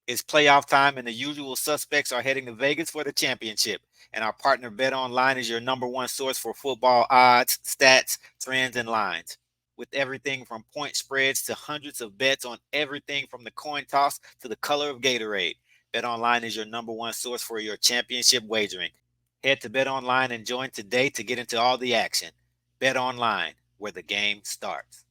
It's playoff time, and the usual suspects are heading to Vegas for the championship. And our partner Bet Online is your number one source for football odds, stats, trends, and lines. With everything from point spreads to hundreds of bets on everything from the coin toss to the color of Gatorade, Bet Online is your number one source for your championship wagering. Head to Bet Online and join today to get into all the action. Bet Online, where the game starts.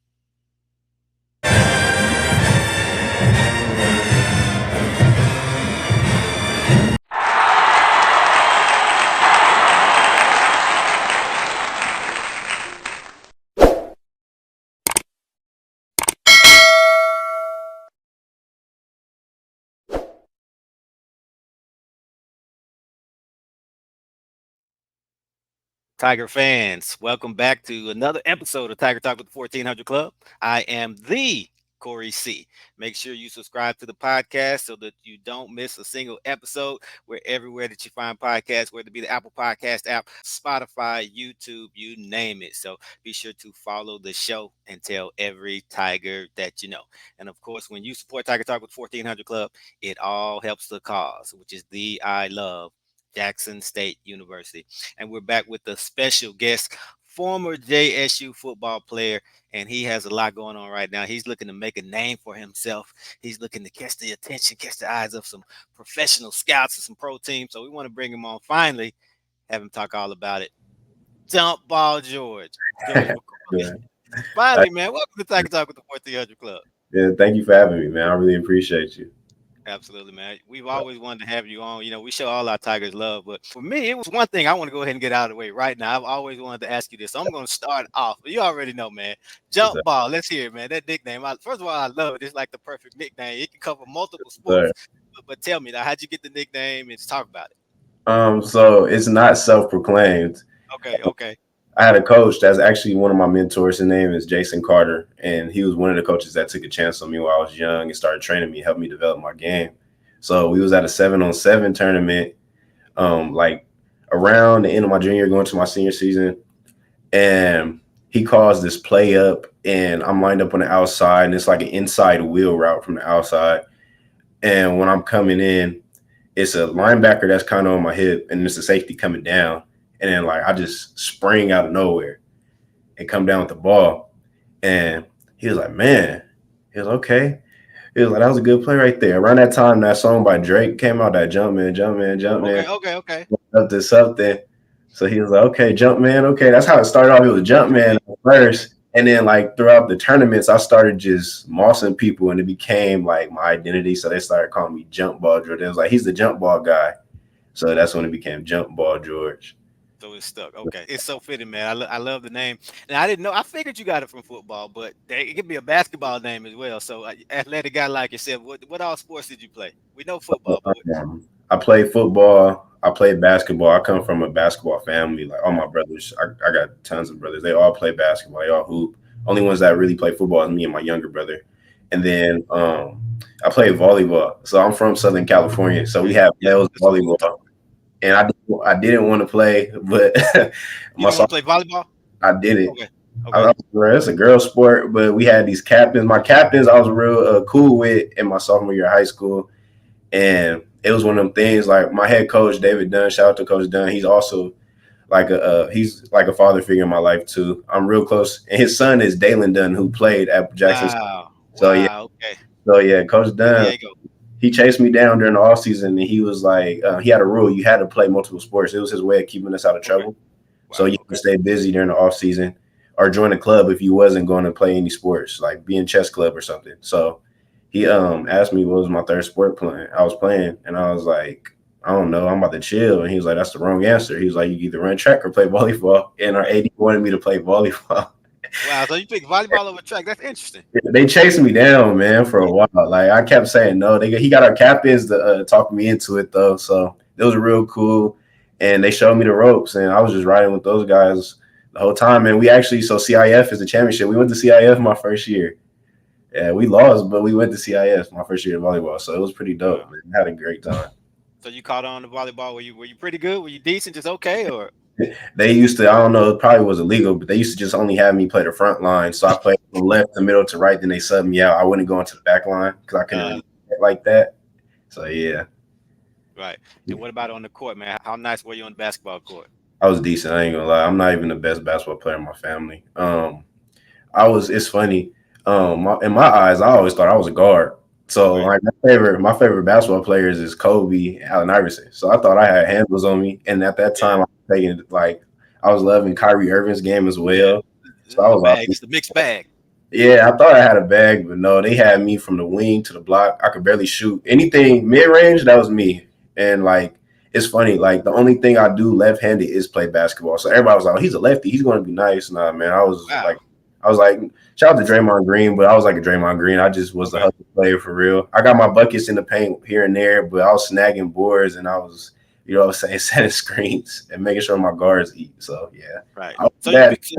Tiger fans, welcome back to another episode of Tiger Talk with the 1400 Club. I am the Corey C. Make sure you subscribe to the podcast so that you don't miss a single episode. We're everywhere that you find podcasts, whether it be the Apple Podcast app, Spotify, YouTube, you name it. So be sure to follow the show and tell every Tiger that you know. And of course, when you support Tiger Talk with 1400 Club, it all helps the cause, which is the I Love Jackson State University. And we're back with a special guest, former JSU football player, and he has a lot going on right now. He's looking to make a name for himself. He's looking to catch the attention, catch the eyes of some professional scouts and some pro teams. So we want to bring him on finally, have him talk all about it. JumpBall George McCorley. Yeah. Finally, man, welcome to Tiger Talk with the 1400 Club. Yeah, thank you for having me, man. I really appreciate you. Absolutely, man. We've always wanted to have you on. You know, we show all our Tigers love, but for me, it was one thing I want to go ahead and get out of the way right now. I've always wanted to ask you this. So I'm going to start off. You already know, man. JumpBall. Let's hear it, man. That nickname. First of all, I love it. It's like the perfect nickname. It can cover multiple sports. But tell me now, how'd you get the nickname and talk about it? So it's not self-proclaimed. Okay. I had a coach that's actually one of my mentors. His name is Jason Carter, and he was one of the coaches that took a chance on me while I was young and started training me, helped me develop my game. So we was at a 7-on-7 tournament, like around the end of my junior year, going to my senior season, and he calls this play up, and I'm lined up on the outside, and it's like an inside wheel route from the outside. And when I'm coming in, it's a linebacker that's kind of on my hip, and it's a safety coming down. And then, like, I just spring out of nowhere and come down with the ball. And he was like, man, he was okay. He was like, that was a good play right there. Around that time, that song by Drake came out, that Jumpman. Okay. Up to something. So he was like, okay, Jumpman. Okay, that's how it started off. It was Jumpman at first. And then, like, throughout the tournaments, I started just mossing people, and it became, like, my identity. So they started calling me JumpBall George. It was like, he's the jump ball guy. So that's when it became JumpBall George. So it's stuck. Okay. It's so fitting, man. I love the name. And I didn't know. I figured you got it from football, but it could be a basketball name as well. So athletic guy like yourself, what all sports did you play? We know football. I played football. I played basketball. I come from a basketball family. Like all my brothers, I got tons of brothers. They all play basketball. They all hoop. Only ones that really play football is me and my younger brother. And then I played volleyball. So I'm from Southern California. So we have males volleyball. And I didn't want to play, but you didn't want to play volleyball? I did it. Okay. It's a girl sport, but we had these captains. My captains I was real cool with in my sophomore year of high school. And it was one of them things, like my head coach, David Dunn, shout out to Coach Dunn. He's also like he's like a father figure in my life too. I'm real close. And his son is Dalen Dunn, who played at Jackson. Wow. So yeah, Coach Dunn. He chased me down during the off season, and he was like, he had a rule: you had to play multiple sports. It was his way of keeping us out of trouble. Okay. Wow, so you could stay busy during the off season, or join a club if you wasn't going to play any sports, like be in chess club or something. So he asked me what was my third sport I was playing, and I was like, I don't know, I'm about to chill. And he was like, that's the wrong answer. He was like, you either run track or play volleyball. And our AD wanted me to play volleyball. Wow, so you picked volleyball over track. That's interesting. They chased me down, man, for a while. Like I kept saying no. He got our captains to talk me into it though. So it was real cool. And they showed me the ropes, and I was just riding with those guys the whole time. And we actually, so CIF is the championship. We went to CIF my first year. Yeah, we lost, but we went to CIF my first year of volleyball. So it was pretty dope, man. I had a great time. So you caught on to volleyball. Were you pretty good? Were you decent, just okay, or? They used to, I don't know, it probably was illegal, but they used to just only have me play the front line. So I played from left to middle to right, then they subbed me out. I wouldn't go into the back line because I couldn't really play like that. So yeah, Right. And what about on the court, man? How nice were you on the basketball court? I was decent. I ain't gonna lie. I'm not even the best basketball player in my family. I was. It's funny. In my eyes, I always thought I was a guard. So Right. like my favorite basketball players is Kobe, Allen Iverson. So I thought I had handles on me, and at that Yeah. time, I was taking like I was loving Kyrie Irving's game as Yeah. well. So I The was bag. like, It's the mixed bag. yeah, I thought I had a bag, but no, they had me from the wing to the block. I could barely shoot anything mid range. That was me, and like. It's funny, like the only thing I do left-handed is play basketball. So everybody was like, oh, "He's a lefty. He's going to be nice." Nah, man, Wow. I was like, shout out to Draymond Green, but I was like a Draymond Green. I just was the Okay. hustle player for real. I got my buckets in the paint here and there, but I was snagging boards and I was, what I'm saying, setting screens and making sure my guards eat. So yeah, Right. I was So you bad. picked.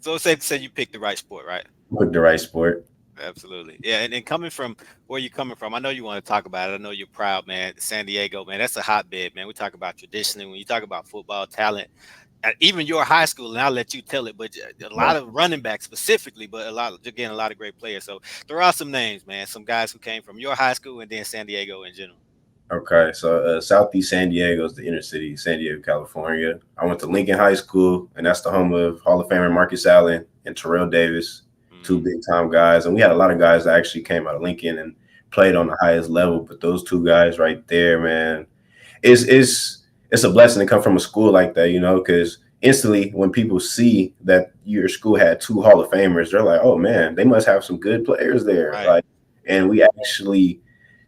So it's safe to say you picked the right sport, right? With the right sport. Absolutely. Yeah. And coming from where you coming from, I know you want to talk about it. I know you're proud, man. San Diego, man, that's a hotbed, man. We talk about traditionally when you talk about football talent, even your high school, and I'll let you tell it, but a lot of running backs specifically, but again, a lot of great players. So throw out some names, man. Some guys who came from your high school and then San Diego in general. Okay, so Southeast San Diego is the inner city, San Diego, California. I went to Lincoln High School, and that's the home of Hall of Famer Marcus Allen and Terrell Davis, two Mm, big time guys. And we had a lot of guys that actually came out of Lincoln and played on the highest level. But those two guys right there, man, it's a blessing to come from a school like that, because instantly when people see that your school had two Hall of Famers, they're like, oh man, they must have some good players there. right. Like, and we actually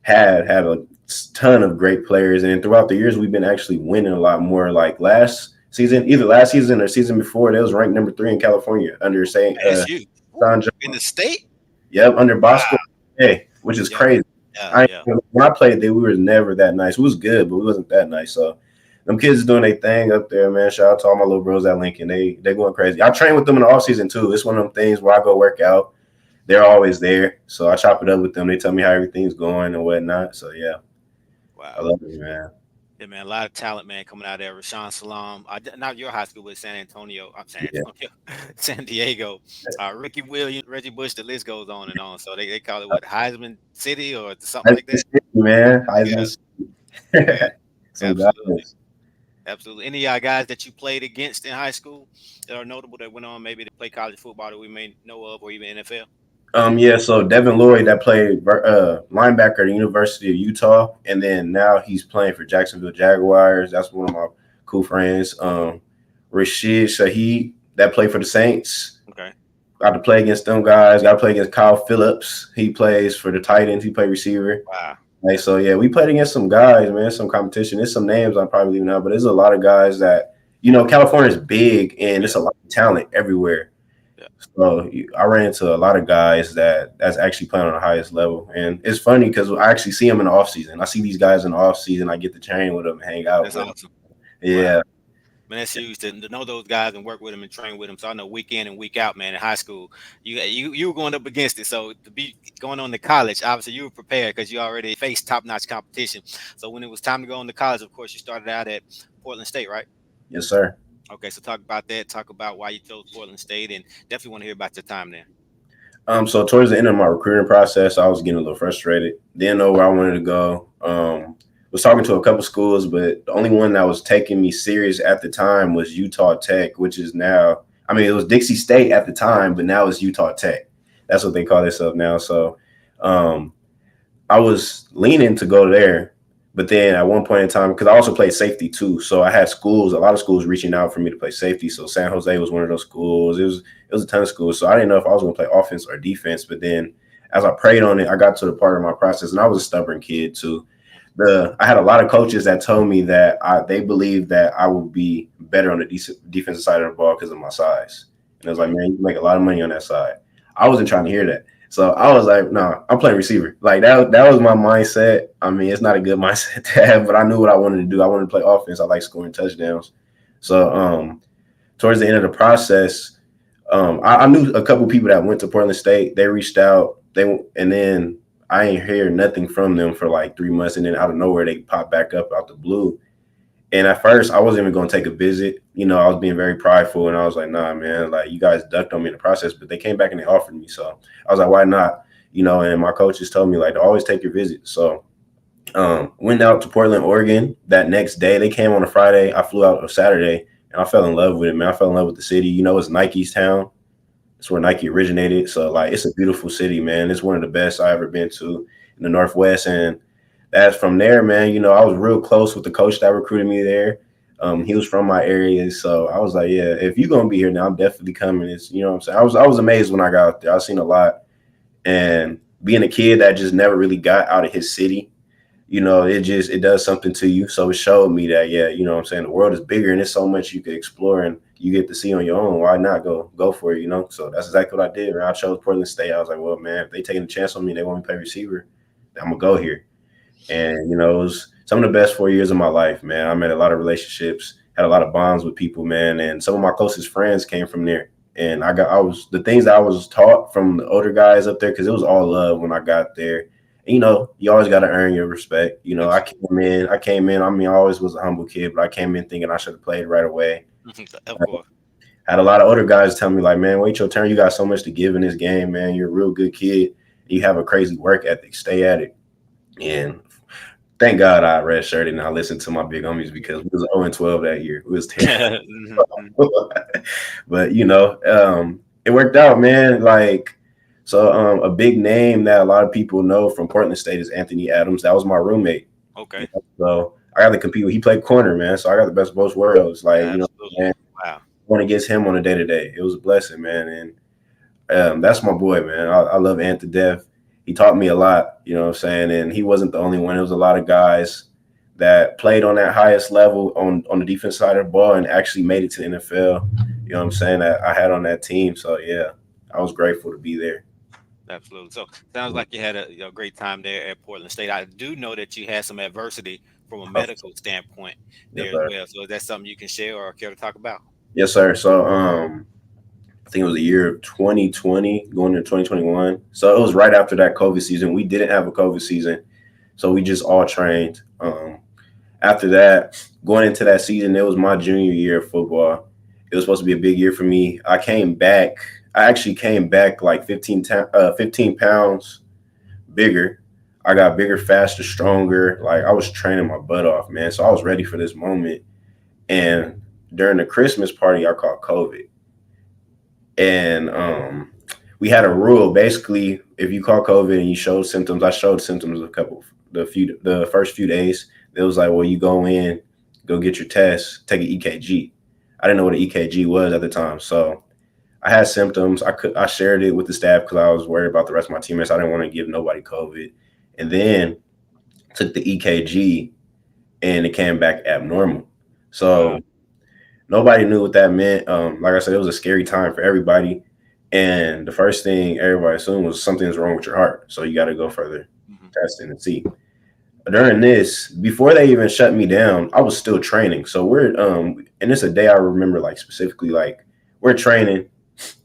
had a ton of great players, and then throughout the years we've been actually winning a lot more. Like last season, either last season or season before, they was ranked number 3 in California under Saint Man, that's huge. Woo. Don In John. the state? Yep, under Wow. Bosco, hey, which is Yeah. crazy. Yeah. Yeah. When I played there, we were never that nice. We was good, but we wasn't that nice. So them kids is doing their thing up there, man. Shout out to all my little bros at Lincoln. They going crazy. I train with them in the off season too. It's one of them things where I go work out. They're always there, so I chop it up with them. They tell me how everything's going and whatnot. So yeah, I Wow. love it, man. Yeah, man, a lot of talent, man, coming out there. Rashawn Salam, not your high school, but San Antonio. I'm San Yeah, Antonio, San Diego. Ricky Williams, Reggie Bush. The list goes on and on. So they call it what, Heisman City or something like Heisman that. City, man. Yeah, Heisman yeah, City. Some absolutely, guys. absolutely. Any guys that you played against in high school that are notable that went on maybe to play college football that we may know of, or even NFL? Yeah, so Devin Lloyd that played linebacker at the University of Utah, and then now he's playing for Jacksonville Jaguars. That's one of my cool friends. Rashid Shaheed that played for the Saints. Okay. Got to play against them guys. Got to play against Kyle Phillips. He plays for the Titans. He played receiver. Wow. Like, so yeah, we played against some guys, man. Some competition. There's some names I'm probably leaving out, but there's a lot of guys that California is big and Yeah. it's a lot of talent everywhere. Yeah. So I ran into a lot of guys that's actually playing on the highest level, and it's funny because I actually see them in the off season. I see these guys in the off season. I get to train with them, hang out That's with them. awesome. Wow. Yeah, Man, that's huge to know those guys and work with them and train with them. So I know week in and week out, man. In high school, you were going up against it. So to be going on to college, obviously you were prepared because you already faced top notch competition. So when it was time to go on to college, of course, you started out at Portland State, right? yes, sir. Okay, so talk about that. Talk about why you chose Portland State, and definitely want to hear about your time there. So towards the end of my recruiting process, I was getting a little frustrated. Didn't know where I wanted to go. Was talking to a couple schools, but the only one that was taking me serious at the time was Utah Tech, which is now, I mean, it was Dixie State at the time, but now it's Utah Tech. That's what they call themselves now. So um, I was leaning to go there, but then at one point in time, because I also played safety too, so I had a lot of schools reaching out for me to play safety. So San Jose was one of those schools. It was a ton of schools, so I didn't know if I was going to play offense or defense. But then, as I prayed on it, I got to the part of my process, and I was a stubborn kid too. I had a lot of coaches that told me that they believed that I would be better on the defensive side of the ball because of my size, and I was like, Right. man, you can make a lot of money on that side. I wasn't trying to hear that. So I was like, no, I'm playing receiver. Like that was my mindset. I mean, it's not a good mindset to have, but I knew what I wanted to do. I wanted to play offense. I like scoring touchdowns. So towards the end of the process, I knew a couple people that went to Portland State. They reached out. And then I ain't hear nothing from them for like 3 months, and then out of nowhere they popped back up out the blue. And at first, I wasn't even going to take a visit. I was being very prideful, and I was like, "Nah, man, like you guys ducked on me in the process." But they came back and they offered me, so I was like, "Why not?" And my coaches told me like to always take your visit. So Went out to Portland, Oregon that next day. They came on a Friday. I flew out on Saturday, and I fell in love with it, man. I fell in love with the city. You know, it's Nike's town. It's where Nike originated. So like, it's a beautiful city, man. It's one of the best I ever been to in the Northwest. And that's from there, man. You know, I was real close with the coach that recruited me there. He was from my area, so I was like, yeah, if you're gonna be here now, I'm definitely coming. It's, you know what I'm saying. I was amazed when I got out there. I've seen a lot, and being a kid that just never really got out of his city, you know, it does something to you. So it showed me that, yeah, you know what I'm saying, the world is bigger and there's so much you could explore and you get to see on your own. Why not go for it, you know? So that's exactly what I did. When I chose Portland State, I was like, well, man, if they taking a chance on me, they want me to play receiver, I'm gonna go here. And you know, it was some of the best 4 years of my life, man. I made a lot of relationships, had a lot of bonds with people, man, and some of my closest friends came from there. And I was the things that I was taught from the older guys up there, because it was all love when I got there. And, you know, you always got to earn your respect. You know, Absolutely. I came in. I mean, I always was a humble kid, but I came in thinking I should have played right away. Of course. Had a lot of older guys tell me like, man, wait your turn. You got so much to give in this game, man. You're a real good kid. You have a crazy work ethic. Stay at it. And thank God I redshirted and I listened to my big homies, because we was 0-12 that year. It was terrible. Mhm, mhm. But you know, it worked out, man. Like, so a big name that a lot of people know from Portland State is Anthony Adams. That was my roommate. You Okay. know? So I got to compete with. He played corner, man. So I got the best of both worlds. Like, you know, Absolutely. man, Wow. going against him on a day to day, it was a blessing, man. And that's my boy, man. I love Ant to death. He taught me a lot, you know what I'm saying? And he wasn't the only one. There was a lot of guys that played on that highest level on the defense side of the ball and actually made it to the NFL. You know what I'm saying? That I had on that team. So yeah, I was grateful to be there. Absolutely. So sounds like you had a great time there at Portland State. I do know that you had some adversity from a medical standpoint Yes, there as sir. well. So is that something you can share or care to talk about? Yes, sir. So I think it was the year of 2020 going into 2021. So it was right after that COVID season. We didn't have a COVID season. So we just all trained. After that, going into that season, it was my junior year of football. It was supposed to be a big year for me. I came back. I actually came back like 15 pounds bigger. I got bigger, faster, stronger. Like, I was training my butt off, man. So I was ready for this moment. And during the Christmas party, I caught COVID. And we had a rule. Basically, if you caught COVID and you showed symptoms, I showed symptoms the first few days. It was like, well, you go in, go get your test, take an EKG. I didn't know what an EKG was at the time, so I had symptoms. I shared it with the staff because I was worried about the rest of my teammates. I didn't want to give nobody COVID, and then took the EKG and it came back abnormal. Wow. So nobody knew what that meant. Like I said, it was a scary time for everybody. And the first thing everybody assumed was something's wrong with your heart. So you got to go further Mhm. testing and see. During this, before they even shut me down, I was still training. So and it's a day I remember like specifically, like we're training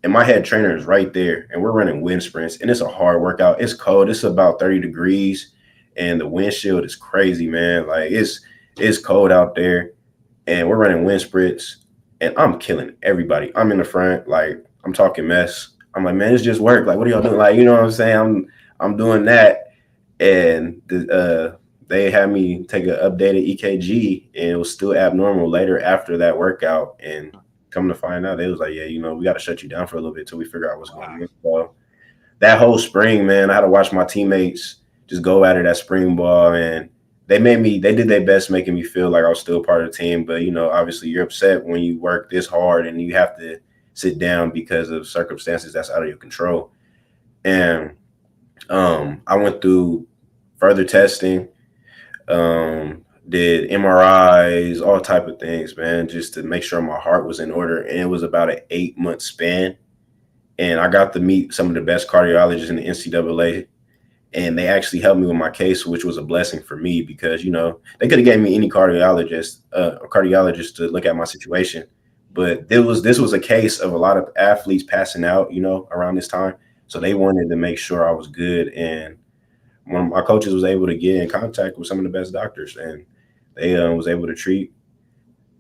and my head trainer is right there and we're running wind sprints and it's a hard workout. It's cold. It's about 30 degrees and the windshield is crazy, man. Like it's cold out there and we're running wind sprints, and I'm killing everybody. I'm in the front, like I'm talking mess. I'm like, man, it's just work. Like, what are y'all doing? Like, you know what I'm saying? I'm doing that, and they had me take an updated EKG, and it was still abnormal later after that workout. And come to find out, they was like, yeah, you know, we got to shut you down for a little bit till we figure out what's going Wow. on. So that whole spring, man, I had to watch my teammates just go at it at spring ball, and they did their best making me feel like I was still part of the team. But you know, obviously, you're upset when you work this hard and you have to sit down because of circumstances that's out of your control. And I went through further testing, did MRIs, all type of things, man, just to make sure my heart was in order. And it was about an 8 month span, and I got to meet some of the best cardiologists in the NCAA, and they actually helped me with my case, which was a blessing for me because you know they could have gave me any cardiologist to look at my situation, but this was a case of a lot of athletes passing out, you know, around this time, so they Mhm. wanted to make sure I was good, and one of my coaches was able to get in contact with some of the best doctors, and they was able to treat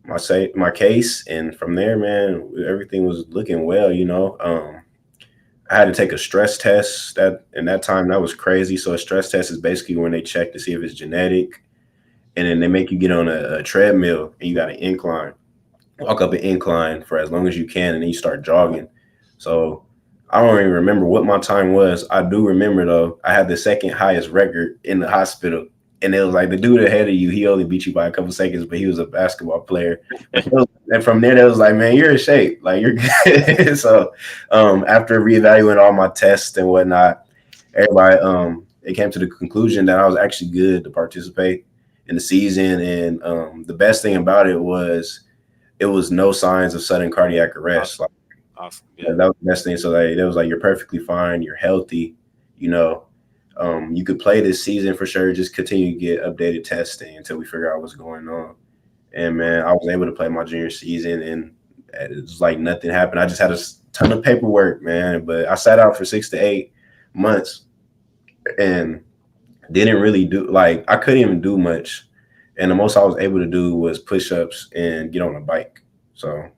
my case, and from there, man, everything was looking well, you know. I had to take a stress test. That in that time that was crazy. So a stress test is basically when they check to see if it's genetic, and then they make you get on a treadmill and you got an incline, walk up an incline for as long as you can, and then you start jogging. So I don't even remember what my time was. I do remember though, I had the second highest record in the hospital. And it was like the dude ahead of you, he only beat you by a couple seconds, but he was a basketball player. But and from there, they was like, man, you're in shape. Like you're good. So after reevaluating all my tests and whatnot, everybody it came to the conclusion that I was actually good to participate in the season. And the best thing about it was no signs of sudden cardiac arrest. Awesome. Like Awesome. Yeah. that was the best thing. So like it was like you're perfectly fine, you're healthy, you know. You could play this season for sure. Just continue to get updated testing until we figure out what's going on. And man, I was able to play my junior season, and it was like nothing happened. I just had a ton of paperwork, man. But I sat out for 6 to 8 months and didn't really do like I couldn't even do much. And the most I was able to do was push ups and get on a bike. So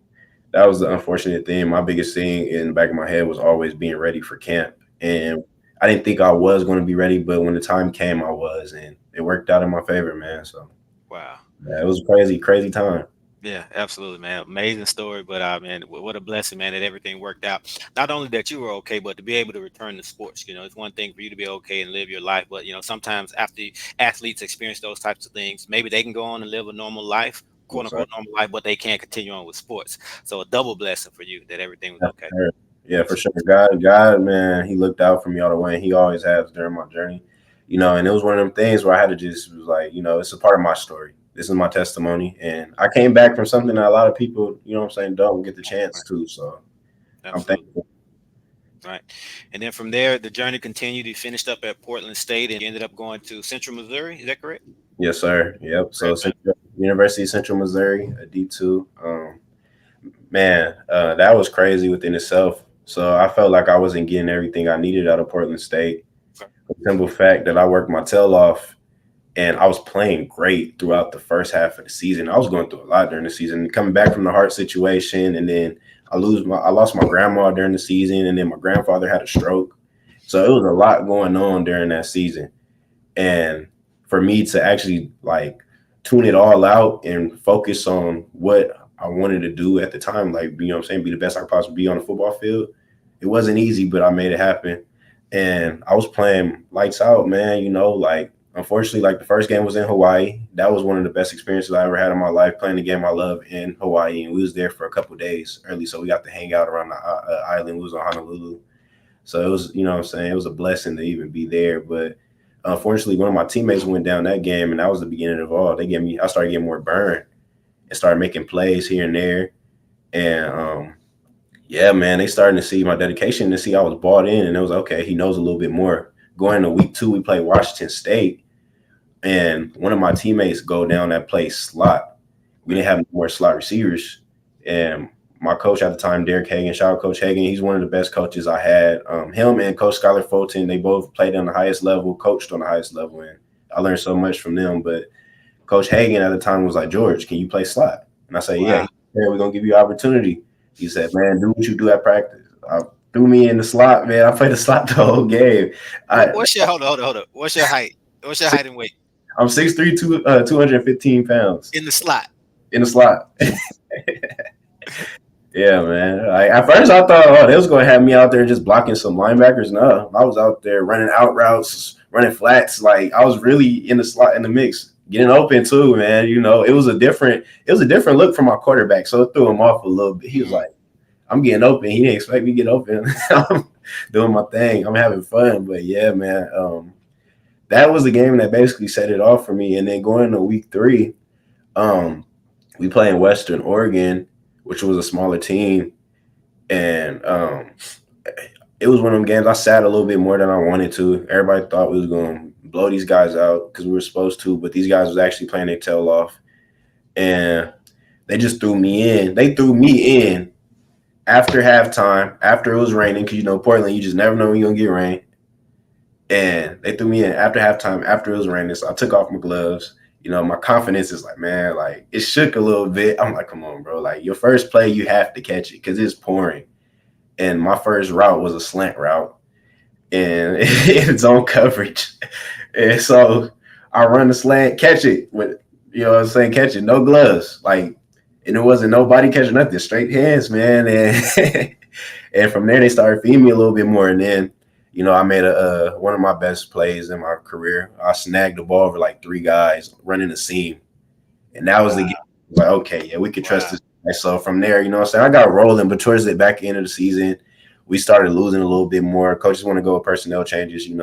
that was the unfortunate thing. My biggest thing in the back of my head was always being ready for camp. And I didn't think I was going to be ready, but when the time came, I was, and it worked out in my favor, man. So Wow. yeah, it was a crazy, crazy time. Yeah, absolutely, man. Amazing story, but man, what a blessing, man, that everything worked out. Not only that you were okay, but to be able to return to sports. It's one thing for you to be okay and live your life, but sometimes after athletes experience those types of things, maybe they can go on and live a normal life, quote Yes, sir. unquote normal life, but they can't continue on with sports. So a double blessing for you that everything was Yeah, okay. for sure. Yeah, for sure. God, man, He looked out for me all the way, and He always has during my journey. And it was one of them things where I had to just was like, it's a part of my story. This is my testimony, and I came back from something that a lot of people, what I'm saying, don't get the chance Right. to. So I'm Absolutely. thankful. Right. And then from there, the journey continued. You finished up at Portland State and you ended up going to Central Missouri. Is that correct? Yes, sir. Yep. So Correct, man. Central, University of Central Missouri, a D2. Man, that was crazy within itself. So I felt like I wasn't getting everything I needed out of Portland State. Okay. The simple fact that I worked my tail off and I was playing great throughout the first half of the season. I was going through a lot during the season, coming back from the heart situation, and then I lost my grandma during the season, and then my grandfather had a stroke. So it was a lot going on during that season. And for me to actually like tune it all out and focus on what I wanted to do at the time, like what I'm saying, be the best I could possibly be on the football field. It wasn't easy, but I made it happen. And I was playing lights out, man. Like unfortunately, like the first game was in Hawaii. That was one of the best experiences I ever had in my life, playing the game I love in Hawaii. And we was there for a couple of days early, so we got to hang out around the island. We was on Honolulu, so it was, what I'm saying, it was a blessing to even be there. But unfortunately, one of my teammates went down that game, and that was the beginning of all. I started getting more burn and started making plays here and there. And yeah, man, they starting to see my dedication and see I was bought in, and it was okay. He knows a little bit more. Going to week 2, we played Washington State, and one of my teammates go down that play slot. We didn't have more slot receivers, and my coach at the time, Derek Hagan, shout out Coach Hagan. He's one of the best coaches I had. Him and Coach Skylar Fulton, they both played on the highest level, coached on the highest level, and I learned so much from them. But Coach Hagan at the time was like, George, can you play slot? And I said, yeah. Wow. He said, we're gonna give you opportunity. He said, man, do what you do at practice. I threw me in the slot, man. I played the slot the whole game. I What's your hold on? What's your height? What's your height and weight I'm 6'3", 215 pounds in the slot? in the slot. Yeah, man. Like at first I thought, oh, they was gonna have me out there just blocking some linebackers. No, I was out there running out routes, running flats. Like I was really in the slot in the mix, getting open too, man. It was a different look from my quarterback, so it threw him off a little bit. He was Mhm. like, I'm getting open. He didn't expect me to get open. I'm doing my thing. I'm having fun. But yeah, man. That was the game that basically set it off for me. And then going to week 3, um, we play in Western Oregon, which was a smaller team, and it was one of them games I sat a little bit more than I wanted to. Everybody thought we was going to blow these guys out because we were supposed to, but these guys was actually playing their tail off, and they just threw me in. They threw me in after halftime, after it was raining, because Portland, you just never know when you're gonna get rain. And they threw me in after halftime, after it was raining. So I took off my gloves. My confidence is like, man, like it shook a little bit. I'm like, come on, bro. Like your first play, you have to catch it because it's pouring. and my first route was a slant route, and it's on coverage. And so I run the slant, catch it with, you know what I'm saying, catch it, no gloves, like, and it wasn't nobody catching nothing, straight hands, man. And and from there they started feeding me a little bit more, and then I made a one of my best plays in my career. I snagged the ball over like three guys running the seam, and that was the game. Wow. Like, okay, yeah, we could trust Wow. this guy. So from there, what I'm saying, I got rolling, but towards the back end of the season, we started losing a little bit more. Coaches want to go with personnel changes, and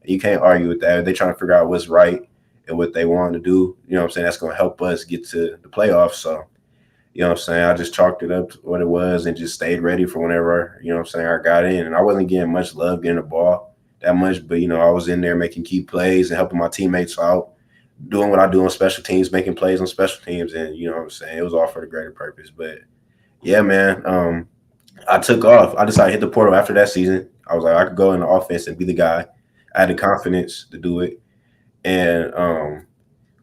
you can't argue with that. They're trying to figure out what's right and what they want to do. You know what I'm saying? That's going to help us get to the playoffs. So, what I'm saying? I just chalked it up to what it was and just stayed ready for whenever, what I'm saying, I got in. And I wasn't getting much love getting the ball that much, but, I was in there making key plays and helping my teammates out, doing what I do on special teams, making plays on special teams, and you know what I'm saying, it was all for the greater purpose. But yeah, man, I took off. I decided to hit the portal after that season. I was like, I could go in the offense and be the guy. I had the confidence to do it, and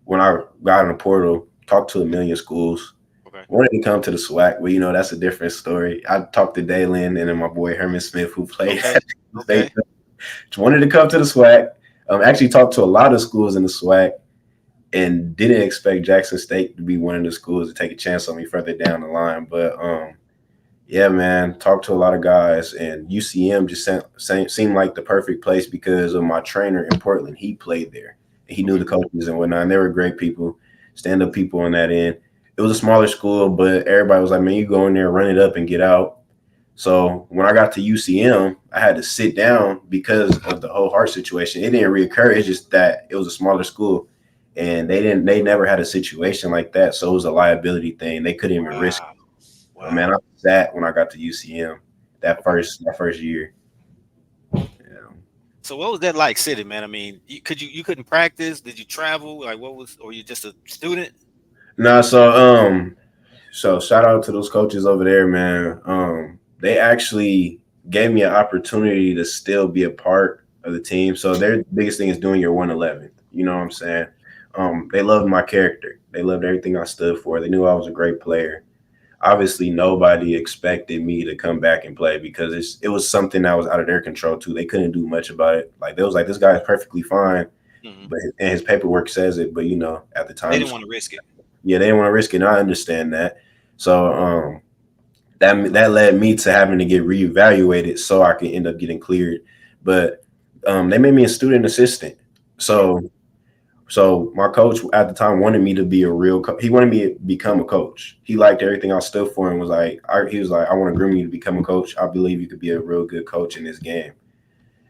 when I got in the portal, talked to a million schools. Okay. Wanted to come to the SWAC, but that's a different story. I talked to Dalen and then my boy Herman Smith, who played Okay. at the state. Okay. Wanted to come to the SWAC. Actually talked to a lot of schools in the SWAC, and didn't expect Jackson State to be one of the schools to take a chance on me further down the line. But yeah, man, talked to a lot of guys, and UCM just seemed like the perfect place because of my trainer in Portland. He played there, and he knew Okay. the coaches and whatnot. And they were great people, stand up people on that end. It was a smaller school, but everybody was like, "Man, you go in there, run it up, and get out." So when I got to UCM, I had to sit down because of the whole heart situation. It didn't reoccur. It's just that it was a smaller school, and they never had a situation like that. So it was a liability thing. They couldn't even risk Wow. it. So man, I Wow. sat when I got to UCM Okay. that first year. Yeah. So what was that like sitting, man? I mean, you couldn't practice? Did you travel? Like what was or you just a student? No, so shout out to those coaches over there, man. They actually gave me an opportunity to still be a part of the team. So their biggest thing is doing your 111. You know what I'm saying? They loved my character. They loved everything I stood for. They knew I was a great player. Obviously, nobody expected me to come back and play because it was something that was out of their control too. They couldn't do much about it. Like they was like, this guy is perfectly fine, Hmm. but and his paperwork says it. But at the They time, didn't want to risk it. yeah, they didn't want to risk it. And I understand that. So that led me to having to get reevaluated so I could end up getting cleared. But they made me a student assistant. Okay. So my coach at the time wanted me to be a real. He wanted me to become a coach. He liked everything I stood for and was like, he was like, I want to groom you to become a coach. I believe you could be a real good coach in this game.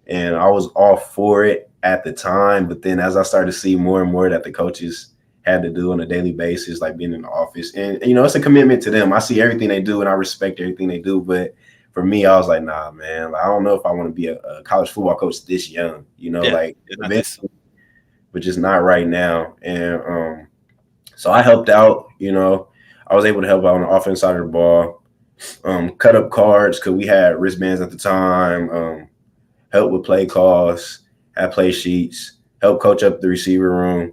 And I was all for it at the time. But then as I started to see more and more that the coaches had to do on a daily basis, like being in the office, and it's a commitment to them. I see everything they do and I respect everything they do. But for me, I was like, nah, man, like, I don't know if I want to be a college football coach this young, Yeah. like Yeah, not this. eventually, but just not right now. And so I helped out, I was able to help out on the offense side of the ball, cut up cards because we had wristbands at the time, help with play calls, had play sheets, help coach up the receiver room.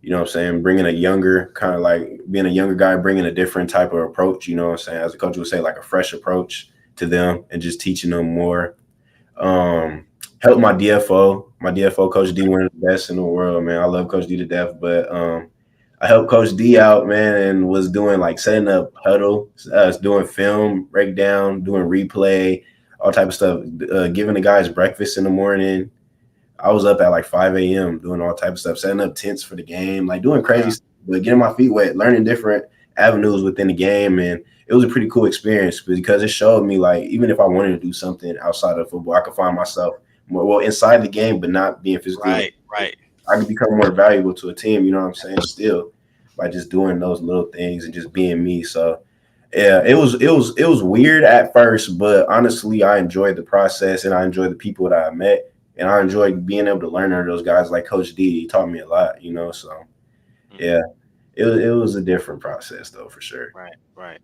You know what I'm saying? Bringing a younger, kind of like being a younger guy, bringing a different type of approach. You know what I'm saying? As a coach would say, like a fresh approach to them and just teaching them more. Um, Help my DFO. My DFO, Coach D, one of the best in the world, man. I love Coach D to death, but I helped Coach D out, man, and was doing like setting up huddle, doing film breakdown, doing replay, all type of stuff, giving the guys breakfast in the morning. I was up at like 5 a.m. doing all type of stuff, setting up tents for the game, like doing crazy Wow. stuff, but getting my feet wet, learning different avenues within the game. And it was a pretty cool experience because it showed me like even if I wanted to do something outside of football, I could find myself more well inside the game, but not being physically available. Right. Right. I could become more valuable to a team, you know what I'm saying? Still by just doing those little things and just being me. So yeah, it was weird at first, but honestly, I enjoyed the process and I enjoyed the people that I met, and I enjoyed being able to learn under those guys like Coach D. He taught me a lot, So Hmm. yeah, it was a different process though for sure. Right. Right.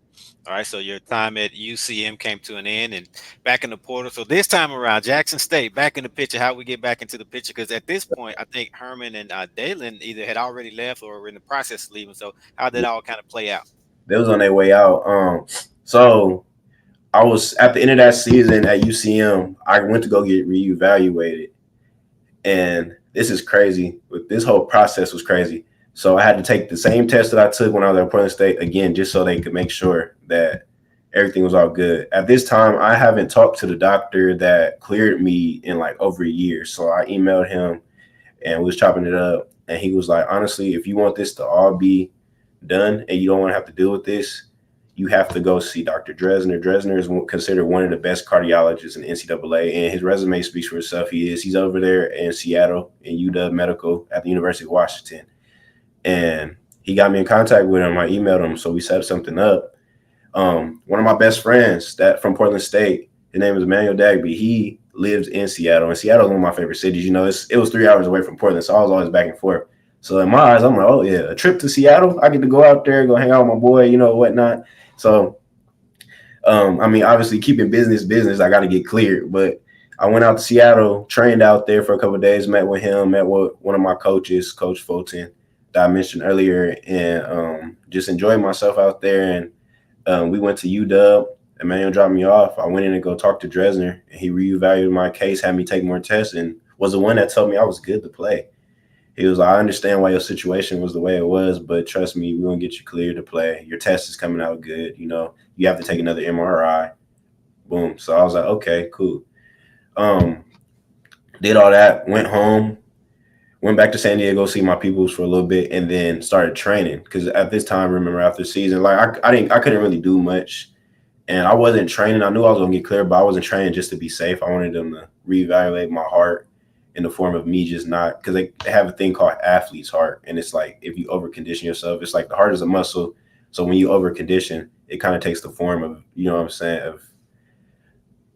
All right. So your time at UCM came to an end and back in the portal. So this time around, Jackson State back in the picture. How we get back into the picture? Because at this point, I think Herman and Dalen either had already left or were in the process of leaving. So how did that all kind of play out? They was on their way out. So I was at the end of that season at UCM. I went to go get reevaluated, and this is crazy. This whole process was crazy. So I had to take the same test that I took when I was at Portland State again, just so they could make sure that everything was all good. At this time, I haven't talked to the doctor that cleared me in like over a year. So I emailed him and we was chopping it up. And he was like, honestly, if you want this to all be done and you don't want to have to deal with this, you have to go see Dr. Dresner. Dresner is considered one of the best cardiologists in NCAA, and his resume speaks for itself. He's over there in Seattle in UW Medical at the University of Washington, and he got me in contact with him. I emailed him, so we set something up. One of my best friends that from Portland State, his name is Emmanuel Dagby. He lives in Seattle, and Seattle is one of my favorite cities. You know, it was 3 hours away from Portland, so I was always back and forth. So in my eyes, I'm like, oh yeah, a trip to Seattle. I get to go out there, go hang out with my boy, you know, whatnot. So, I mean, obviously keeping business, I got to get cleared. But I went out to Seattle, trained out there for a couple of days, met with him, met with one of my coaches, Coach Fulton, that I mentioned earlier, and just enjoyed myself out there. And we went to UW. Emmanuel dropped me off. I went in and go talk to Dresner, and he reevaluated my case, had me take more tests, and was the one that told me I was good to play. He was like, I understand why your situation was the way it was, but trust me, we're gonna get you cleared to play. Your test is coming out good. You know, you have to take another MRI. Boom. So I was like, okay, cool. Um, did all that, went home, went back to San Diego, see my peoples for a little bit, and then started training. Because at this time, remember after the season, like I couldn't really do much, and I wasn't training. I knew I was gonna get clear, but I wasn't training just to be safe. I wanted them to reevaluate my heart in the form of me just not, because they have a thing called athlete's heart, and it's like if you over condition yourself, it's like the heart is a muscle. So when you over condition, it kind of takes the form of, you know what I'm saying,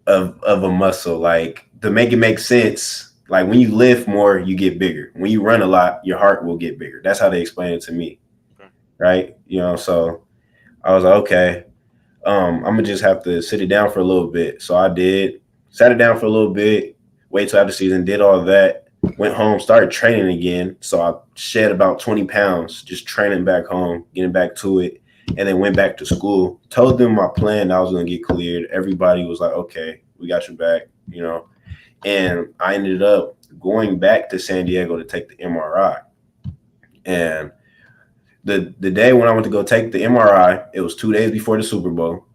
of a muscle. Like to make it make sense, like when you lift more, you get bigger. When you run a lot, your heart will get bigger. That's how they explain it to me, Okay. right? You know, so I was like, okay, I'm gonna just have to sit it down for a little bit. So I did, sat it down for a little bit, wait till after season, did all that, went home, started training again. So I shed about 20 pounds, just training back home, getting back to it, and then went back to school. Told them my plan, I was gonna get cleared. Everybody was like, okay, we got you back, you know. And I ended up going back to San Diego to take the MRI. And the day when I went to go take the MRI, it was 2 days before the Super Bowl.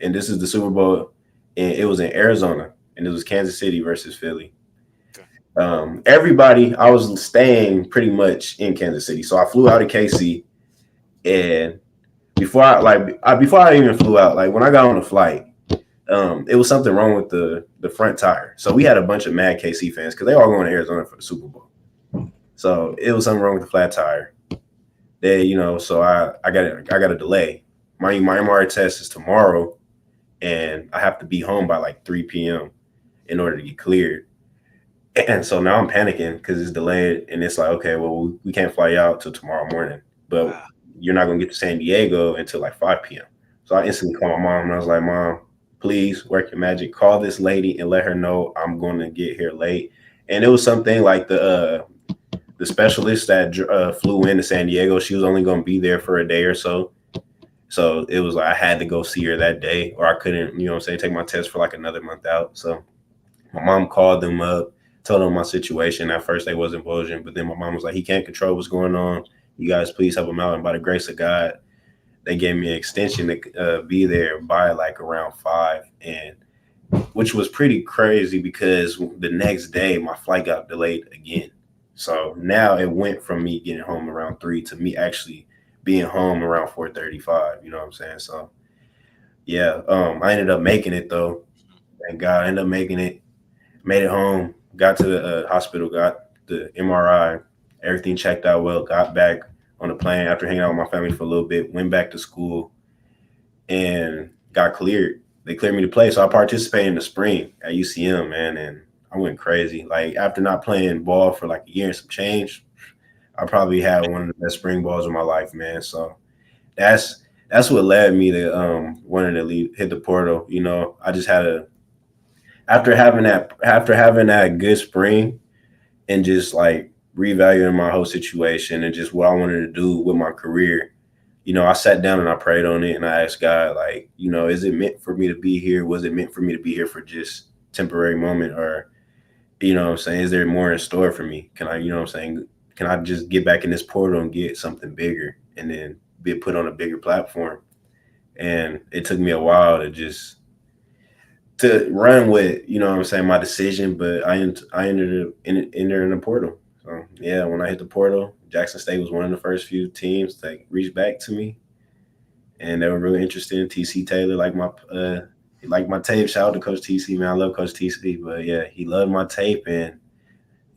And this is the Super Bowl, and it was in Arizona, and it was Kansas City versus Philly. Okay. Everybody, I was staying pretty much in Kansas City, so I flew out of KC, and before I even flew out, like when I got on the flight, it was something wrong with the front tire. So we had a bunch of mad KC fans because they all going to Arizona for the Super Bowl. So it was something wrong with the flat tire. They, you know, so I got a delay. My MRI test is tomorrow, and I have to be home by like 3 p.m. in order to get cleared. And so now I'm panicking because it's delayed, and it's like, okay, well, we can't fly out till tomorrow morning, but Wow. you're not gonna get to San Diego until like 5 p.m. So I instantly called my mom, and I was like, Mom, please work your magic. Call this lady and let her know I'm going to get here late. And it was something like the specialist that flew into San Diego. She was only going to be there for a day or so. So it was like I had to go see her that day, or I couldn't, you know what I'm saying, take my test for like another month out. So my mom called them up, told them my situation. At first, they wasn't budging, but then my mom was like, he can't control what's going on. You guys, please help him out. And by the grace of God, they gave me an extension to be there by like around 5, and which was pretty crazy because the next day my flight got delayed again. So now it went from me getting home around 3 to me actually being home around 4:35. You know what I'm saying? So yeah, I ended up making it though. Thank God, I ended up making it. Made it home. Got to the hospital. Got the MRI. Everything checked out well. Got back on the plane after hanging out with my family for a little bit. Went back to school and got cleared. They cleared me to play. So I participated in the spring at UCM, man, and I went crazy. Like after not playing ball for like a year and some change, I probably had one of the best spring balls of my life, man. So that's that's what led me to wanting to leave, hit the portal. You know, I just had a after having that good spring and just like revaluing my whole situation and just what I wanted to do with my career. I sat down and I prayed on it and I asked God, like, is it meant for me to be here? Was it meant for me to be here for just temporary moment, or what I'm saying, is there more in store for me? Can I, what I'm saying, can I just get back in this portal and get something bigger and then be put on a bigger platform? And it took me a while to run with, what I'm saying, my decision, but I ended up entering the portal. So yeah, when I hit the portal, Jackson State was one of the first few teams that reached back to me, and they were really interested in TC Taylor, like my tape. Shout out to Coach TC, man. I love Coach TC, but yeah, he loved my tape, and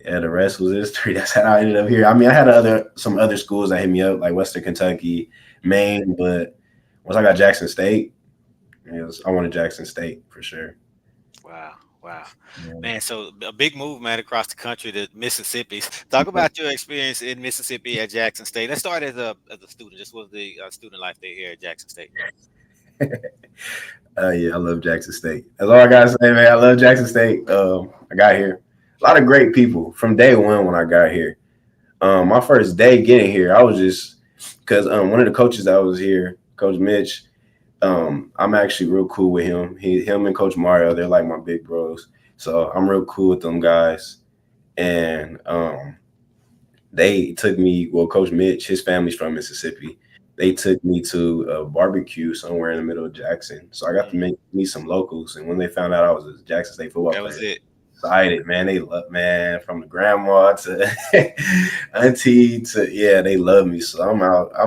yeah, the rest was history. That's how I ended up here. I mean, I had some other schools that hit me up, like Western Kentucky, Maine, but once I got Jackson State, I wanted Jackson State for sure. Wow, wow, Yeah. man. So a big move, man, across the country to Mississippi. Talk about your experience in Mississippi at Jackson State. Let's start as a student. Just was the student life there here at Jackson State. Yeah, I love Jackson State. That's all I gotta say, man. I love Jackson State. I got here. A lot of great people from day one when I got here. My first day getting here, I was just because one of the coaches that was here, Coach Mitch, I'm actually real cool with him. Him and Coach Mario, they're like my big bros. So I'm real cool with them guys. And they took me, well, Coach Mitch, his family's from Mississippi. They took me to a barbecue somewhere in the middle of Jackson. So I got to Mhm. meet some locals. And when they found out I was a Jackson State football That was player, it. excited, man. They love, man, from the grandma to auntie to, yeah, they love me. So I'm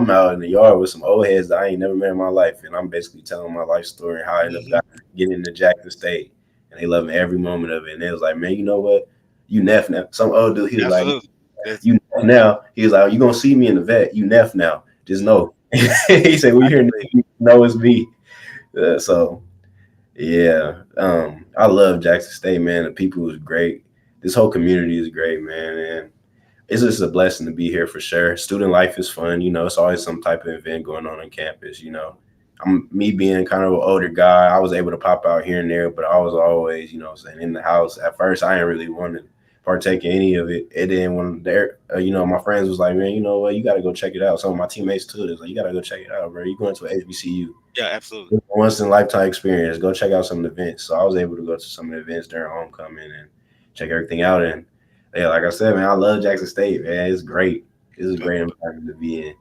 out in the yard with some old heads that I ain't never met in my life, and I'm basically telling my life story and how I ended up Hmm. getting into Jackson State, and they loving every moment of it. And they was like, man, you know what? You neff now. Some old dude, he was like, Absolutely. That's you neff now. He was like, you gonna see me in the vet. You neff now. Just mhm. know. He said, we I here can now. believe You know it's me. So yeah, I love Jackson State, man. The people is great. This whole community is great, man, and it's just a blessing to be here for sure. Student life is fun, it's always some type of event going on campus. I'm me being kind of an older guy. I was able to pop out here and there, but I was always, saying in the house. At first, I didn't really want to partake in any of it. And then when my friends was like, man, you know what, you got to go check it out. Some of my teammates too, was like, you got to go check it out, bro. You going to an HBCU? it. Yeah, absolutely. Once in a lifetime experience. Go check out some of the events. So I was able to go to some of the events during homecoming and check everything out. And yeah, like I said, man, I love Jackson State, man. It's great. It's a Good. great environment to be in.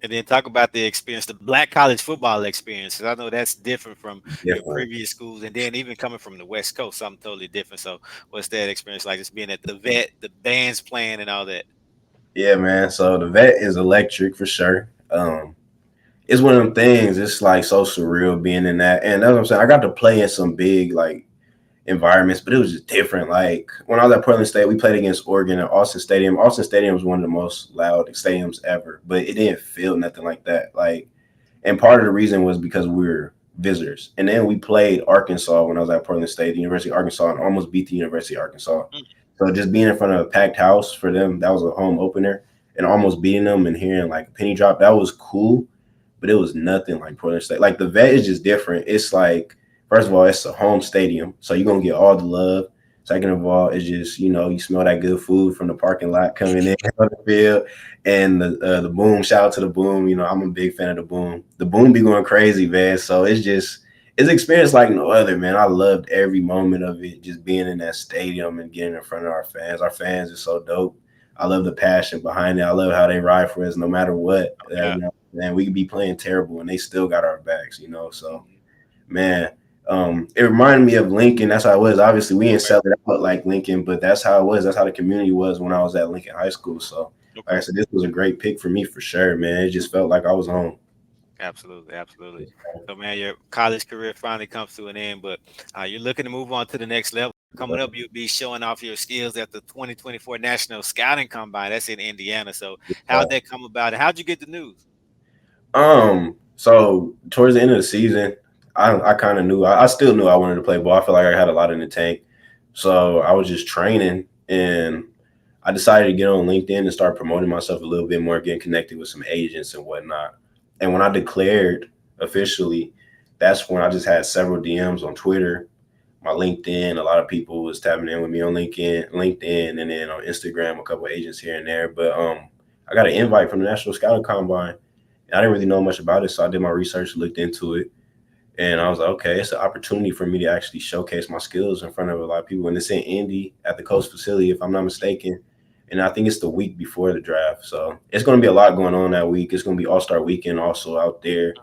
And then talk about the experience, the black college football experience. 'Cause I know that's different from your Different. previous schools, and then even coming from the West Coast, something totally different. So, what's that experience like? Just being at the vet, the bands playing, and all that. Yeah, man. So the vet is electric for sure. It's one of them things. It's like so surreal being in that, and that's what I'm saying. I got to play in some big like environments, but it was just different. Like when I was at Portland State, we played against Oregon at Austin Stadium. Austin Stadium was one of the most loud stadiums ever, but it didn't feel nothing like that. Like, and part of the reason was because we were visitors. And then we played Arkansas when I was at Portland State, the University of Arkansas, and almost beat the University of Arkansas. Mm, So just being in front of a packed house for them, that was a home opener, and almost beating them and hearing like a penny drop, that was cool, but it was nothing like Portland State. Like the vet is just different. It's like, first of all, it's a home stadium, so you're gonna get all the love. Second of all, it's just you smell that good food from the parking lot coming in on the field, and the boom. Shout out to the boom. I'm a big fan of the boom. The boom be going crazy, man. So it's experience like no other, man. I loved every moment of it, just being in that stadium and getting in front of our fans. Our fans are so dope. I love the passion behind it. I love how they ride for us no matter what. yeah. Man, we could be playing terrible and they still got our backs. So Mhm. man, it reminded me of Lincoln. That's how it was. Obviously, we didn't Okay. sell it out like Lincoln, but that's how it was. That's how the community was when I was at Lincoln High School. So, like I Okay. said, this was a great pick for me for sure, man. It just felt like I was home. Absolutely, absolutely. So, man, your college career finally comes to an end, but you're looking to move on to the next level. Coming up, you'll be showing off your skills at the 2024 National Scouting Combine. That's in Indiana. So, how'd that come about, and how'd you get the news? So towards the end of the season, I kind of knew I still knew I wanted to play ball. I feel like I had a lot in the tank. So I was just training and I decided to get on LinkedIn and start promoting myself a little bit more, getting connected with some agents and whatnot. And when I declared officially, that's when I just had several DMs on Twitter, my LinkedIn. A lot of people was tapping in with me on LinkedIn, and then on Instagram, a couple agents here and there. But I got an invite from the National Scouting Combine, And I didn't really know much about it, so I did my research, looked into it, and I was like, okay, it's an opportunity for me to actually showcase my skills in front of a lot of people. And it's in Indy at the Coast facility, if I'm not mistaken. And I think it's the week before the draft. So it's going to be a lot going on that week. It's going to be All Star Weekend also out there.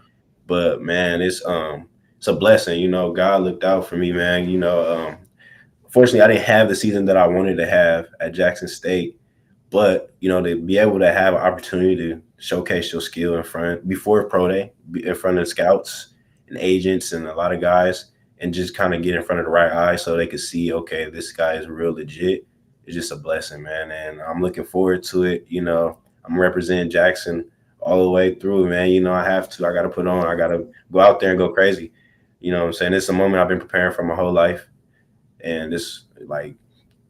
But man, it's a blessing. You know, God looked out for me, man. Fortunately, I didn't have the season that I wanted to have at Jackson State, but to be able to have an opportunity to showcase your skill in front before pro day, in front of scouts and agents and a lot of guys, and just kind of get in front of the right eye so they could see, okay, this guy is real legit. It's just a blessing, man, and I'm looking forward to it. I'm representing Jackson all the way through, man. I have to. I got to put on. I got to go out there and go crazy. You know what I'm saying? It's a moment I've been preparing for my whole life, and it's like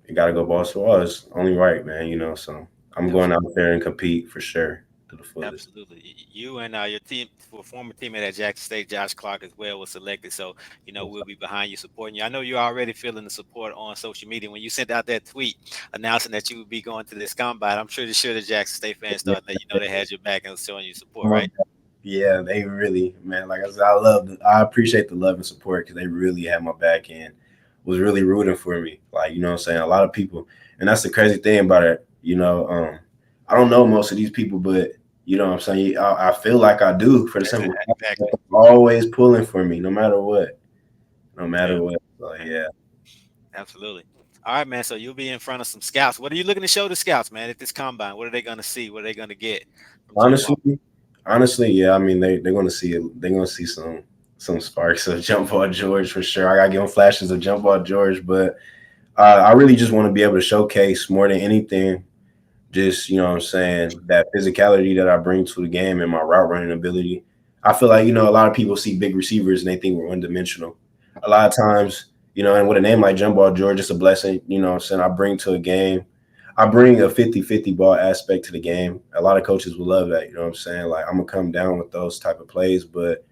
you got to go balls to wall. It's only right, man. So I'm going out Absolutely. there and compete for sure to the fullest. Absolutely. You and your team, for former teammate at Jackson State, Josh Clark, as well, was selected. So, we'll be behind you, supporting you. I know you're already feeling the support on social media. When you sent out that tweet announcing that you would be going to this combine, I'm pretty sure the Jackson State fans Yeah, thought that, they had your back and was showing you support, right? yeah, they really, man. Like I said, I appreciate the love and support because they really had my back and was really rooting for me. Like what I'm saying, a lot of people, and that's the crazy thing about it. I don't know most of these people, but what I'm saying, I feel like I do for the simple fact that Exactly. they're always pulling for me, no matter what, no Yeah. matter what. So Yeah. yeah, Absolutely. All right, man. So you'll be in front of some scouts. What are you looking to show the scouts, man, at this combine? What are they going to see? What are they going to get from jump ball? honestly, honestly, yeah. I mean, they're gonna see it. They're gonna see some sparks of jump ball George for sure. I gotta give them flashes of jump ball George, but I really just want to be able to showcase more than anything, just what I'm saying, that physicality that I bring to the game and my route running ability. I feel like a lot of people see big receivers and they think we're one dimensional. A lot of times, and with a name like Jump Ball George, it's a blessing. What I'm saying, I bring to a game. I bring a 50-50 ball aspect to the game. A lot of coaches will love that. You know what I'm saying? Like I'm gonna come down with those type of plays, but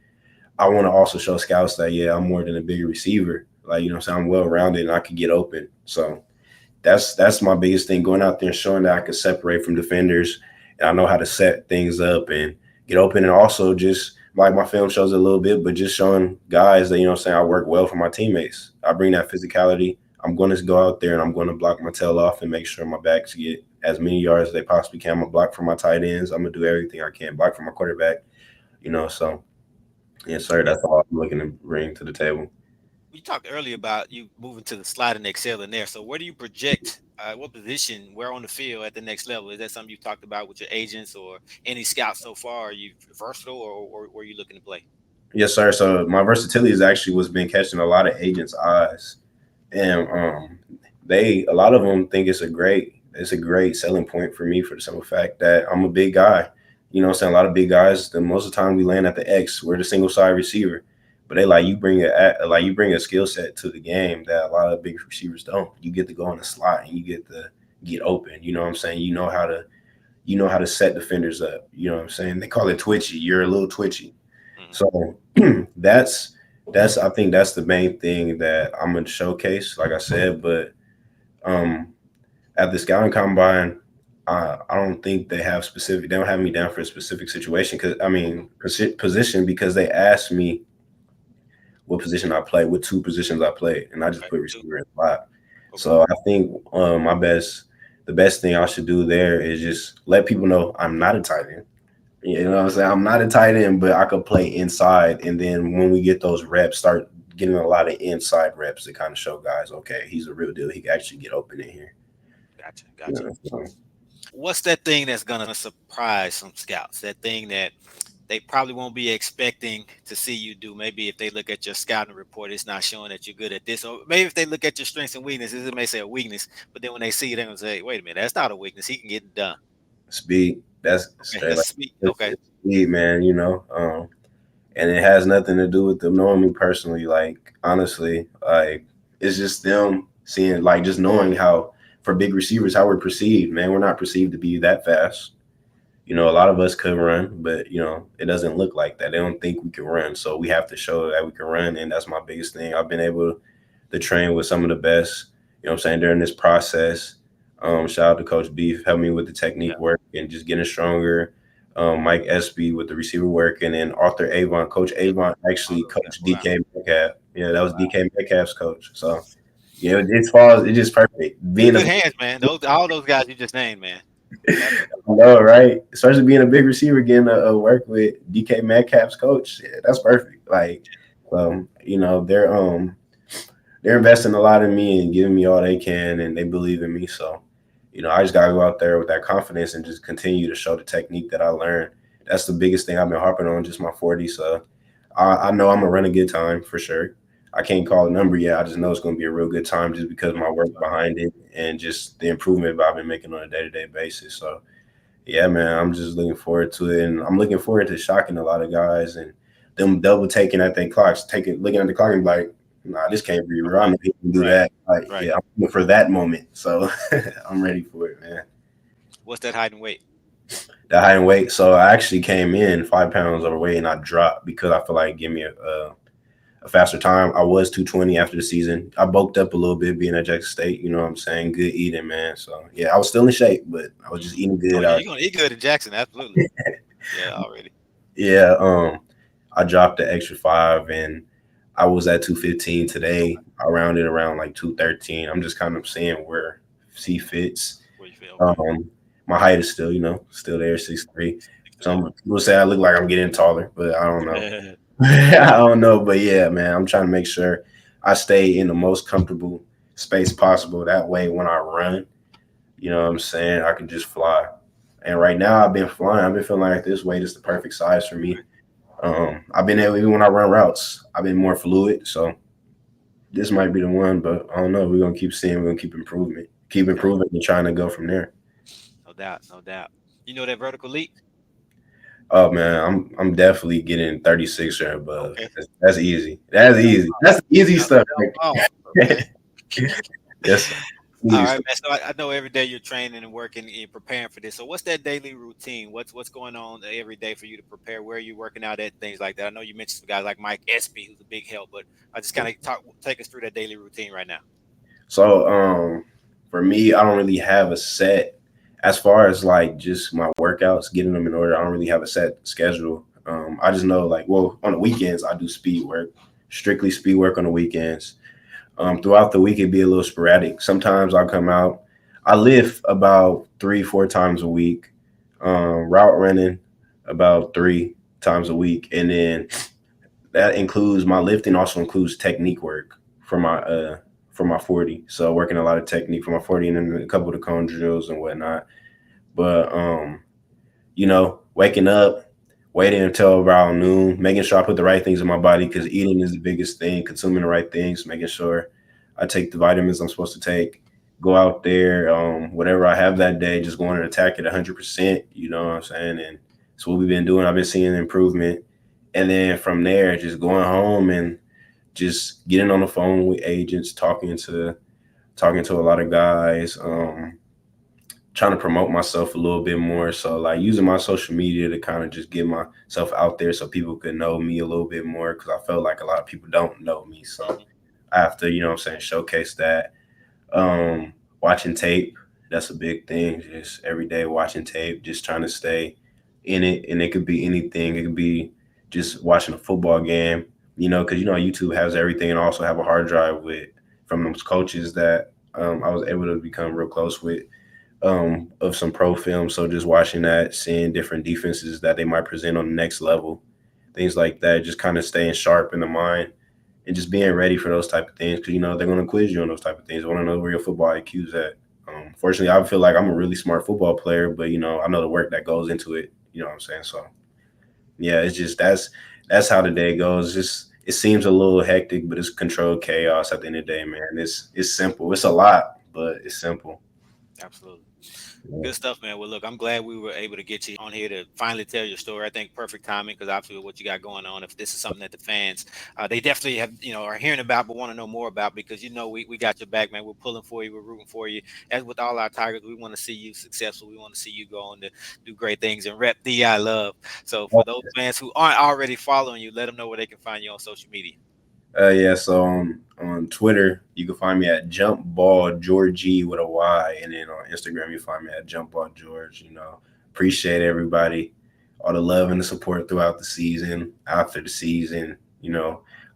I want to also show scouts that yeah, I'm more than a bigger receiver. Like what I'm saying, I'm well rounded and I can get open. So that's my biggest thing, going out there and showing that I can separate from defenders and I know how to set things up and get open, and also just like my film shows a little bit, but just showing guys that what I'm saying, I work well for my teammates. I bring that physicality. I'm going to go out there and I'm going to block my tail off and make sure my backs get as many yards as they possibly can. I'm gonna block for my tight ends. I'm gonna do everything I can, block for my quarterback. So yes sir, Yeah. that's all I'm looking to bring to the table. You talked earlier about you moving to the slide and excelling there. So where do you project? What position? Where on the field at the next level? Is that something you talked about with your agents or any scouts so far? Are you versatile, or are you looking to play? Yes sir. So my versatility is actually what's been catching a lot of agents' eyes, and they a lot of them think it's a great selling point for me for the simple fact that I'm a big guy. What I'm saying, a lot of big guys. The most of the time we land at the X, we're the single side receiver, but they like you bring a skill set to the game that a lot of big receivers don't. You get to go in the slot and you get to get open. You know what I'm saying? You know how to set defenders up. You know what I'm saying? They call it twitchy. You're a little twitchy. Hmm. So that's I think that's the main thing that I'm gonna showcase, like I said. But um at the scouting combine, I don't think they don't have me down for a specific situation, because I mean position, because they asked me what position I play, what two positions I play, and I just Right. put Two. receiver and slot. Okay. So I think the best thing I should do there is just let people know I'm not a tight end. You know what I'm saying? I'm not a tight end, but I could play inside. And then when we get those reps, start getting a lot of inside reps to kind of show guys, okay, he's a real deal. He can actually get open in here. Gotcha. You Gotcha. know, so What's that thing that's gonna surprise some scouts? That thing that they probably won't be expecting to see you do. Maybe if they look at your scouting report, it's not showing that you're good at this. Or maybe if they look at your strengths and weaknesses, it may say a weakness. But then when they see it, they're gonna say, "Wait a minute, that's not a weakness. He can get it done." speed, that's Okay, straight like speak. Okay, it's speed, man. And it has nothing to do with them knowing me personally. Like honestly, like it's just them seeing, like just knowing how for big receivers how we're perceived. Man, we're not perceived to be that fast. A lot of us could run, but it doesn't look like that. They don't think we can run, so we have to show that we can run, and that's my biggest thing. I've been able to train with some of the best. What I'm saying, during this process. Shout out to Coach Beef, helped me with the yeah, technique work and just getting stronger. Mike Espy with the receiver work, and then Arthur Avon. Coach Yeah, Avon all actually those guys. coached Wow. DK Metcalf. Yeah, that was Wow. DK Metcalf's coach. So yeah, it falls. It's just perfect. You're in Being a good hands, man. Those all those guys you just named, man. Absolutely. no, right? Especially being a big receiver, getting to work with DK Metcalf's coach. Yeah, that's perfect. Like, they're investing a lot in me and giving me all they can, and they believe in me. So, I just gotta go out there with that confidence and just continue to show the technique that I learned. That's the biggest thing I've been harping on, just my 40. So, I know I'm gonna run a good time for sure. I can't call a number yet. I just know it's gonna be a real good time just because of my work behind it and just the improvement I've been making on a day to day basis. So, yeah, man, I'm just looking forward to it, and I'm looking forward to shocking a lot of guys and them double taking at their clocks, looking at the clock and be like, nah, this can't be real. I Right. know he can do Right. that. Like, Right. yeah, I'm looking for that moment, so I'm ready for it, man. What's that height and weight? The height and weight. So I actually came in 5 pounds overweight, and I dropped because I feel like give me a faster time. I was 220 after the season. I bulked up a little bit being at Jackson State. You know what I'm saying? Good eating, man. So yeah, I was still in shape, but I was just Mhm. eating Oh good. yeah, you're gonna eat good in Jackson, absolutely. Yeah, already. Yeah, I dropped the extra 5 and I was at 215 today. I rounded around like 213. I'm just kind of seeing where C fits. Where you feel okay. Um, my height is still, still there, 6'3". 6'3". Some people say I look like I'm getting taller, but I don't know. I don't know, but yeah, man, I'm trying to make sure I stay in the most comfortable space possible. That way, when I run, you know what I'm saying, I can just fly. And right now, I've been flying. I've been feeling like this weight is the perfect size for me. I've been able, even when I run routes, I've been more fluid. So this might be the one, but I don't know. We're gonna keep seeing. We're gonna keep Yeah, improving, and trying to go from there. no doubt, no doubt. You know that vertical leap? Oh man, I'm definitely getting 36 or above. Okay. That's easy. That's Jump easy. That's the easy jump stuff jump right ball. there. Okay. Yes, sir. All Easy right, stuff. man. So I know every day you're training and working and preparing for this. So what's that daily routine? What's going on every day for you to prepare? Where are you working out at? Things like that. I know you mentioned some guys like Mike Espy, who's a big help, but I just kind of take us through that daily routine right now. So for me, I don't really have a set as far as like just my workouts, getting them in order. I don't really have a set schedule. I just know like, well, on the weekends I do speed work, strictly speed work on the weekends. Throughout the week, it'd be a little sporadic. Sometimes I'll come out. I lift about 3, 4 times a week. Route running about 3 times a week, and then that includes my lifting. Also includes technique work for my 40. So working a lot of technique for my 40, and then a couple of the cone drills and whatnot. But waking up, waiting until around noon, making sure I put the right things in my body because eating is the biggest thing, consuming the right things, making sure I take the vitamins I'm supposed to take, go out there, whatever I have that day, just going and attack it 100%, you know what I'm saying? And it's what we've been doing. I've been seeing improvement. And then from there, just going home and just getting on the phone with agents, talking to a lot of guys, trying to promote myself a little bit more. So like using my social media to kind of just get myself out there so people could know me a little bit more because I felt like a lot of people don't know me. So Hmm. I have to, what I'm saying, showcase that. Watching tape, that's a big thing. Just every day watching tape, just trying to stay in it. And it could be anything. It could be just watching a football game, because YouTube has everything and also have a hard drive with from those coaches that I was able to become real close with of some pro film. So just watching that, seeing different defenses that they might present on the next level, things like that, just kind of staying sharp in the mind and just being ready for those type of things because they're going to quiz you on those type of things. They want to know where your football IQ is at. Fortunately, I feel like I'm a really smart football player, but I know the work that goes into it. You know what I'm saying? So yeah, it's just that's how the day goes. Just it seems a little hectic, but it's controlled chaos at the end of the day, man. It's simple. It's a lot, but it's simple. Absolutely. Yeah. Good stuff, man. Well, look, I'm glad we were able to get you on here to finally tell your story. I think perfect timing because I feel what you got going on. If this is something that the fans, they definitely have, are hearing about, but want to know more about because we got your back, man. We're pulling for you. We're rooting for you. As with all our Tigers, we want to see you successful. We want to see you go on to do great things and rep DI love. So for those fans who aren't already following you, let them know where they can find you on social media. Yeah, so on Twitter, you can find me at JumpBall Georgie with a Y, and then on Instagram, you find me at JumpBall George. Appreciate everybody. all the love and the support throughout the season, after the season.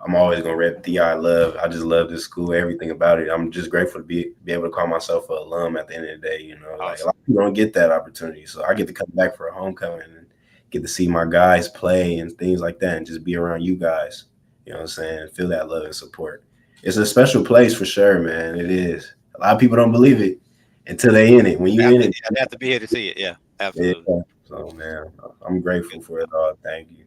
I'm always gonna rep the I love. I just love this school, everything about it. I'm just grateful to be able to call myself an alum at the end of the day. Like a Awesome. lot of people don't get that opportunity, so I get to come back for a homecoming and get to see my guys play and things like that, and just be around you guys. You know what I'm saying? Feel that love and support. It's a special place for sure, man. It is. A lot of people don't believe it until they in it. When you in it, They have to be here to see it. Yeah, yeah. absolutely. So man, I'm Good grateful for it stuff. all. Thank you.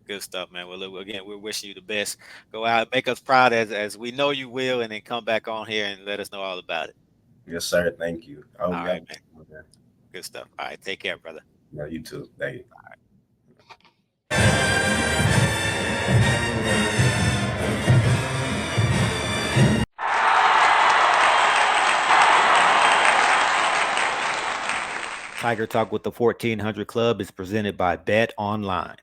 Good stuff, man. Well, look, again, we're wishing you the best. Go out, make us proud as we know you will, and then come back on here and let us know all about it. Yes, sir. Thank you. I hope All y'all. right, man. Good stuff. All right, take care, brother. Yeah, you too. Thank you. Tiger Talk with the 1400 Club is presented by Bet Online.